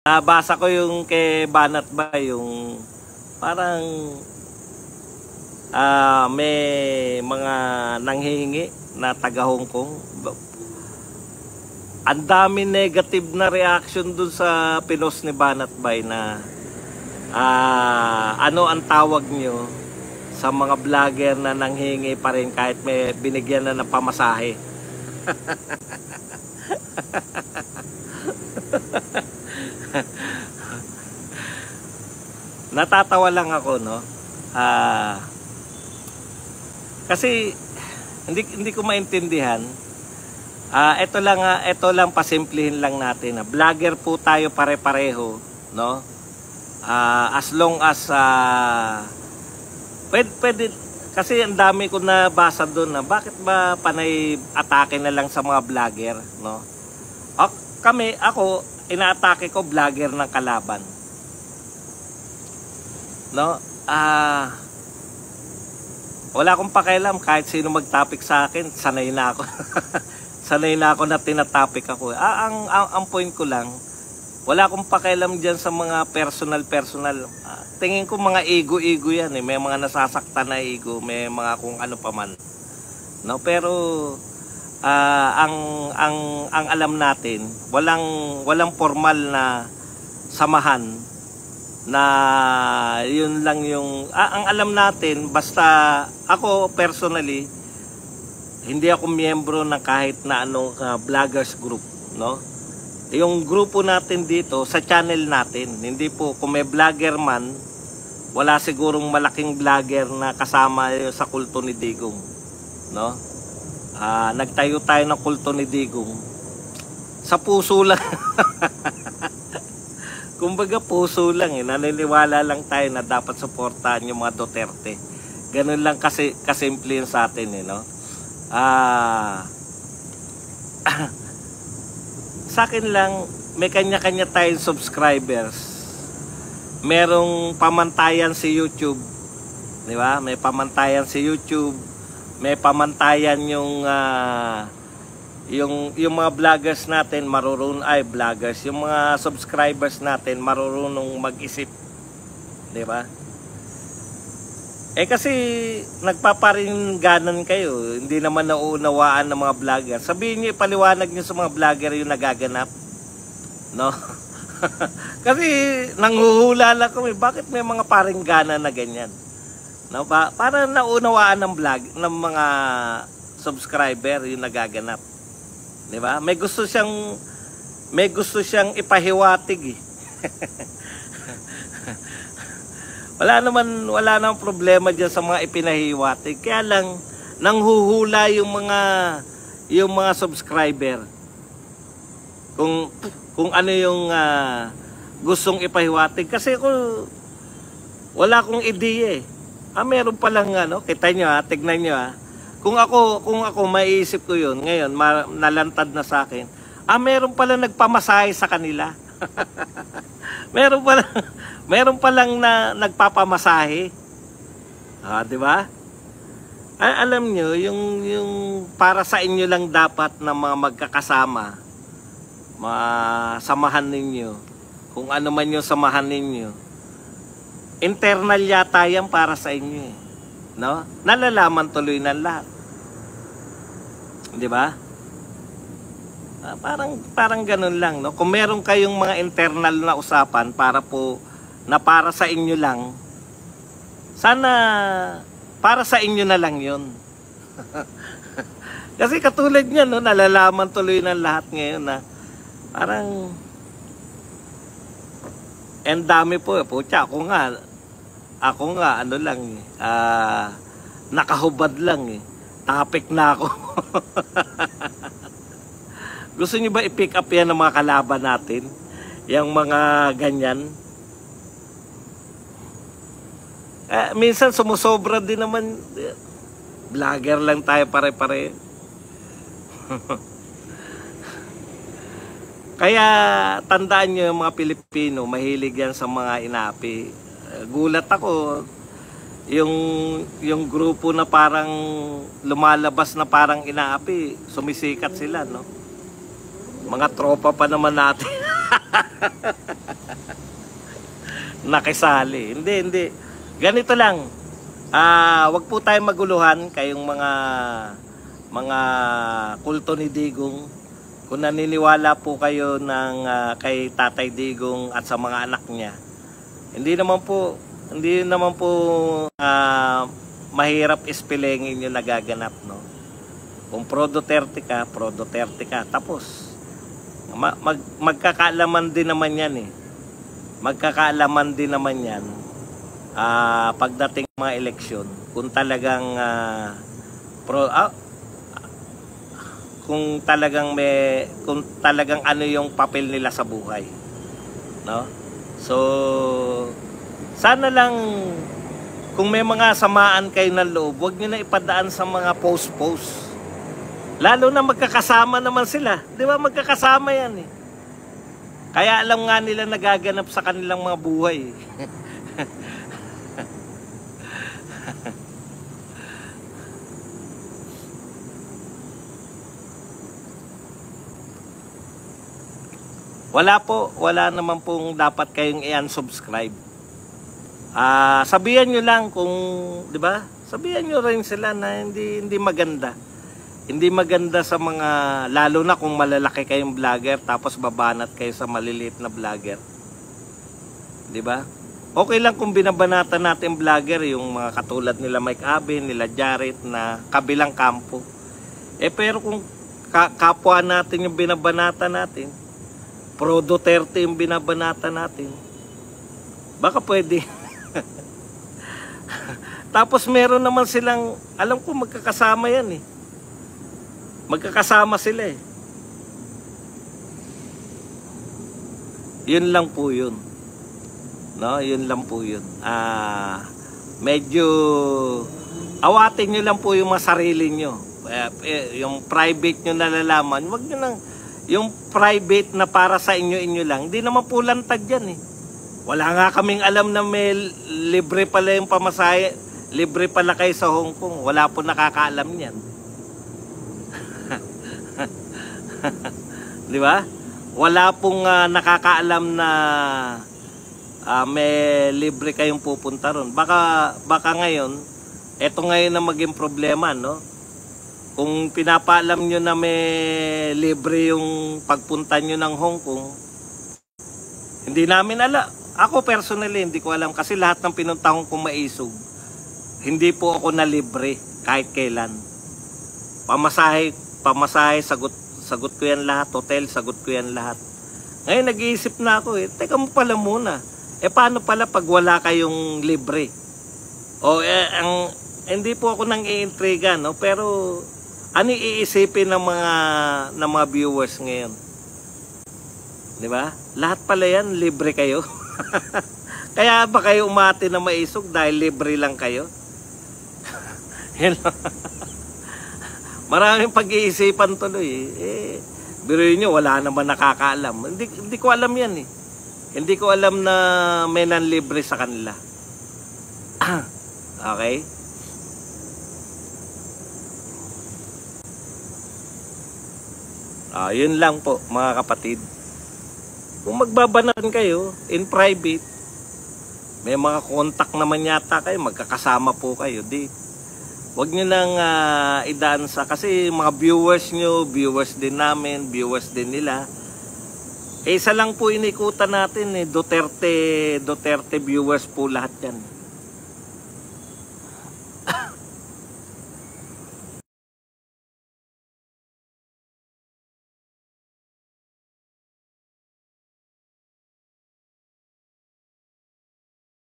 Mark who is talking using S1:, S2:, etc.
S1: Nabasa ko yung kay Banat ba, yung parang may mga nanghihingi na taga Hong Kong. Ang dami negative na reaction dun sa pinost ni Banat Bay na ano ang tawag nyo sa mga vlogger na nanghihingi pa rin kahit may binigyan na ng pamasahe. Natatawa lang ako, no? Kasi hindi ko maintindihan. Ito lang pasimplihin lang natin. Vlogger po tayo pare-pareho, no? As long as pwede kasi ang dami ko nabasa doon na bakit ba panay atake na lang sa mga vlogger, no? Ako inaatake ko vlogger ng kalaban, no? Wala akong pakialam kahit sino mag-topic sa akin, sanay na ako. Sanay na ako na tinatopic ako. Ang point ko lang, wala akong pakialam diyan sa mga personal. Tingin ko mga ego yan eh. May mga nasasaktan na ego, may mga kung ano pa man, no? Pero ang alam natin, walang formal na samahan na yun lang yung ang alam natin. Basta ako personally, hindi ako miyembro ng kahit na anong vloggers group, no? Yung grupo natin dito sa channel natin, hindi po kung may vlogger man, wala sigurong malaking vlogger na kasama sa kulto ni Digong, no? Nagtayo tayo ng kulto ni Digong sa puso lang. Kumbaga puso lang eh. Naniniwala lang tayo na dapat suportahan yung mga Duterte. Ganun lang kasi kasimple yun sa atin eh, no? Sa akin lang, may kanya-kanya tayong subscribers. Merong pamantayan si YouTube, di ba? May pamantayan si YouTube. May pamantayan yung mga vloggers natin yung mga subscribers natin marurunong mag-isip, di ba? Kasi nagpaparingganan kayo, hindi naman nauunawaan ng mga vlogger. Sabihin niyo, ipaliwanag niyo sa mga vlogger yung nagaganap, no? Kasi nanghuhula lang kami, bakit may mga paringganan na ganyan? No, para naunawaan ng vlog ng mga subscriber yung nagaganap, di ba? May gusto siyang ipahiwatig eh. wala namang problema diyan sa mga ipinahiwatig. Kaya lang nanghuhula yung mga subscriber kung ano yung gustong ipahiwatig. Kasi wala akong ideya eh. Meron pa lang kita nyo tignan nyo Kung ako maiisip ko yun, ngayon nalantad na sa akin. Meron pa lang nagpamasahe sa kanila. meron pa lang na nagpapamasahe. Di ba? Alam nyo, yung para sa inyo lang dapat na mga magkakasama, samahan ninyo. Kung ano man yung samahan ninyo. Internal yata yan para sa inyo eh, no? Nalalaman tuloy ng lahat, di ba? Parang ganun lang, no? Kung meron kayong mga internal na usapan para sa inyo lang, sana para sa inyo na lang yun. Kasi katulad niyan, no, nalalaman tuloy ng lahat ngayon na parang ang dami po pucha, ako nga ano lang nakahubad lang eh. Topic na ako. Gusto niyo ba i-pick up yan ng mga kalaban natin? Yung mga ganyan? Minsan sumusobra din naman. Vlogger lang tayo pare-pare. Kaya tandaan nyo yung mga Pilipino, mahilig yan sa mga inapi. Gulat ako, yung grupo na parang lumalabas na parang inaapi, sumisikat sila, no? Mga tropa pa naman natin. nakisali. Hindi. Ganito lang. Wag po tayong maguluhan kayong mga kulto ni Digong. Kung naniniwala po kayo kay Tatay Digong at sa mga anak niya, hindi naman po mahirap ispilengin yung nagaganap, no? Kung pro Duterte ka, tapos magkakaalaman din naman yan eh. Magkakaalaman din naman yan pagdating mga eleksyon kung talagang kung talagang ano yung papel nila sa buhay, no? So sana lang kung may mga samaan kayo ng loob, huwag nyo na ipadaan sa mga post. Lalo na magkakasama naman sila. Di ba magkakasama yan eh. Kaya alam nga nila nagaganap sa kanilang mga buhay. Wala naman pong dapat kayong i-unsubscribe. Sabihan nyo lang kung, di ba? Sabihan nyo rin sila na hindi maganda. Hindi maganda sa mga, lalo na kung malalaki kayong vlogger tapos babanat kayo sa maliliit na vlogger. Di ba? Okay lang kung binabanatan natin vlogger, yung mga katulad nila Mike Abe, nila Jared na kabilang kampo. Pero kung kapwa natin yung binabanata natin, pro Duterte yung binabanata natin, baka pwede. Tapos meron naman silang, alam ko magkakasama yan eh. Magkakasama sila eh. Yun lang po yun. No, yun lang po yun. Medyo awatin nyo lang po yung mga sarili nyo. Yung private nyo nalalaman, wag nyo lang. Yung private na para sa inyo lang, hindi naman po lantad yan eh. Wala nga kaming alam na may libre pala yung pamasahe, libre pala kayo sa Hong Kong. Wala po nakakaalam yan. Di ba? Wala pong nakakaalam na may libre kayong pupunta ron. Baka ngayon, eto ngayon na maging problema, no? Kung pinapaalam nyo na may libre yung pagpunta nyo ng Hong Kong, hindi namin alam. Ako personally, hindi ko alam kasi lahat ng pinuntahon kong maisog, hindi po ako na libre kahit kailan. Pamasahe, sagot ko yan lahat. Hotel, sagot ko yan lahat. Ngayon nag-iisip na ako teka mo pala muna. Paano pala pag wala kayong libre? Hindi po ako nang iintriga, no? Pero ano iisipin ng mga viewers ngayon? Di ba? Lahat pala yan, libre kayo. Kaya ba kayo umati na maisog dahil libre lang kayo? Maraming pag-iisipan tuloy. Biruin nyo, wala naman nakakaalam. Hindi ko alam yan eh. Hindi ko alam na may nanlibre sa kanila. Okay? Yun lang po mga kapatid. Kung magbabanatan kayo in private, may mga contact naman yata kayo, magkakasama po kayo. Huwag nyo nang idaan sa, kasi mga viewers nyo, viewers din namin, viewers din nila. Isa lang po inikutan natin Duterte viewers po lahat yan.